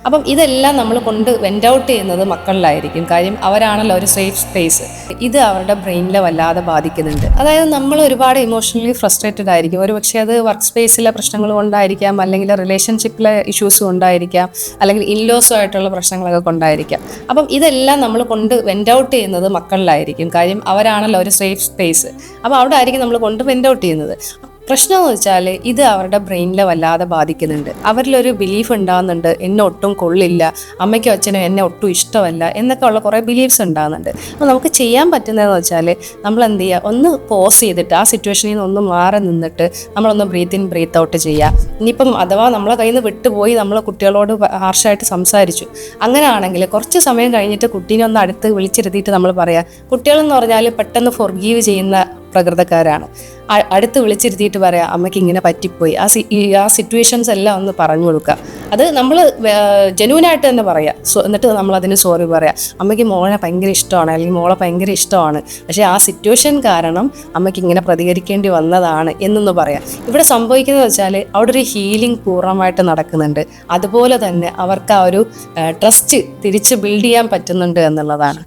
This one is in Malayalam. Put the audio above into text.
അപ്പം ഇതെല്ലാം നമ്മൾ കൊണ്ട് വെൻ്റ് ഔട്ട് ചെയ്യുന്നത് മക്കളിലായിരിക്കും. കാര്യം അവരാണല്ലോ ഒരു സേഫ് സ്പേസ്. ഇത് അവരുടെ ബ്രെയിനിലെ വല്ലാതെ ബാധിക്കുന്നുണ്ട്. അതായത് നമ്മൾ ഒരുപാട് ഇമോഷണലി ഫ്രസ്ട്രേറ്റഡ് ആയിരിക്കും. ഒരു പക്ഷേ അത് വർക്ക് സ്പേസിലെ പ്രശ്നങ്ങൾ കൊണ്ടായിരിക്കാം, അല്ലെങ്കിൽ റിലേഷൻഷിപ്പിലെ ഇഷ്യൂസ് കൊണ്ടായിരിക്കാം, അല്ലെങ്കിൽ ഇൻലോസുമായിട്ടുള്ള പ്രശ്നങ്ങളൊക്കെ കൊണ്ടായിരിക്കാം. അപ്പം ഇതെല്ലാം നമ്മൾ കൊണ്ട് വെൻ്റ് ഔട്ട് ചെയ്യുന്നത് മക്കളിലായിരിക്കും. കാര്യം അവരാണല്ലോ ഒരു സേഫ് സ്പേസ്. അപ്പോൾ അവിടെ ആയിരിക്കും നമ്മൾ കൊണ്ട് വെൻ്റ് ഔട്ട് ചെയ്യുന്നത്. പ്രശ്നം എന്ന് വെച്ചാൽ ഇത് അവരുടെ ബ്രെയിനിലെ വല്ലാതെ ബാധിക്കുന്നുണ്ട്. അവരിലൊരു ബിലീഫ് ഉണ്ടാകുന്നുണ്ട്, എന്നെ ഒട്ടും കൊള്ളില്ല, അമ്മയ്ക്കും അച്ഛനും എന്നെ ഒട്ടും ഇഷ്ടമല്ല എന്നൊക്കെ ഉള്ള കുറേ ബിലീഫ്സ് ഉണ്ടാകുന്നുണ്ട്. അപ്പോൾ നമുക്ക് ചെയ്യാൻ പറ്റുന്നതെന്ന് വെച്ചാൽ നമ്മൾ എന്ത് ചെയ്യുക, ഒന്ന് പോസ് ചെയ്തിട്ട് ആ സിറ്റുവേഷനിൽ നിന്ന് ഒന്ന് മാറി നിന്നിട്ട് നമ്മളൊന്ന് ബ്രീത്ത് ഇൻ ബ്രീത്ത് ഔട്ട് ചെയ്യുക. ഇനിയിപ്പം അഥവാ നമ്മളെ കയ്യിൽ നിന്ന് വിട്ടുപോയി നമ്മൾ കുട്ടികളോട് ഹാർഷായിട്ട് സംസാരിച്ചു, അങ്ങനെയാണെങ്കിൽ കുറച്ച് സമയം കഴിഞ്ഞിട്ട് കുട്ടീനെ ഒന്ന് അടുത്ത് വിളിച്ചിരുത്തിയിട്ട് നമ്മൾ പറയാം. കുട്ടികളെന്ന് പറഞ്ഞാൽ പെട്ടെന്ന് ഫൊർഗീവ് ചെയ്യുന്ന പ്രകൃതക്കാരാണ്. അടുത്ത് വിളിച്ചിരുത്തിയിട്ട് പറയാം, അമ്മയ്ക്ക് ഇങ്ങനെ പറ്റിപ്പോയി, ആ സിറ്റുവേഷൻസ് എല്ലാം ഒന്ന് പറഞ്ഞു കൊടുക്കുക. അത് നമ്മൾ ജെന്യൂനായിട്ട് തന്നെ പറയാം. എന്നിട്ട് നമ്മൾ അതിന് സോറി പറയാം. അമ്മയ്ക്ക് മോളെ ഭയങ്കര ഇഷ്ടമാണ്, അല്ലെങ്കിൽ മോളെ ഭയങ്കര ഇഷ്ടമാണ്, പക്ഷേ ആ സിറ്റുവേഷൻ കാരണം അമ്മയ്ക്ക് ഇങ്ങനെ പ്രതികരിക്കേണ്ടി വന്നതാണ് എന്നൊന്ന് പറയാം. ഇവിടെ സംഭവിക്കുന്നത് വെച്ചാൽ അവിടെ ഒരു ഹീലിംഗ് പൂർണ്ണമായിട്ട് നടക്കുന്നുണ്ട്. അതുപോലെ തന്നെ അവർക്ക് ആ ഒരു ട്രസ്റ്റ് തിരിച്ച് ബിൽഡ് ചെയ്യാൻ പറ്റുന്നുണ്ട് എന്നുള്ളതാണ്.